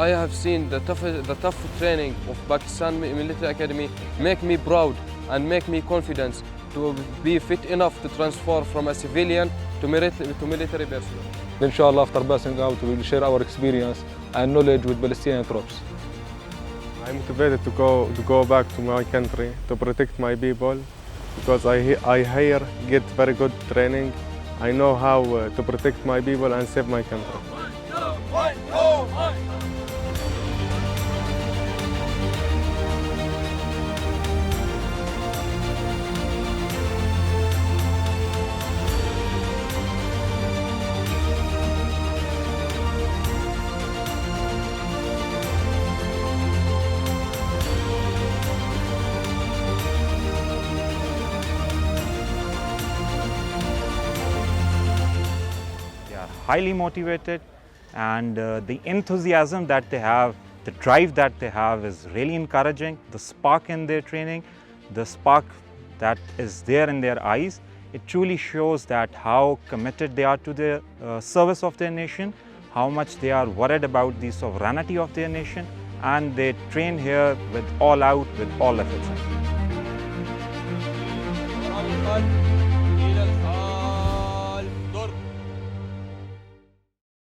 I have seen the tough training of Pakistan military academy make me proud and make me confident to be fit enough to transfer from a civilian to military personnel. Inshallah, after passing out, we will share our experience and knowledge with Palestinian troops. I'm motivated to go back to my country to protect my people because I here get very good training. I know how to protect my people and save my country. Highly motivated, and the enthusiasm that they have, the drive that they have is really encouraging. The spark in their training, the spark that is there in their eyes, it truly shows that how committed they are to the service of their nation, how much they are worried about the sovereignty of their nation, and they train here with all out, with all efforts.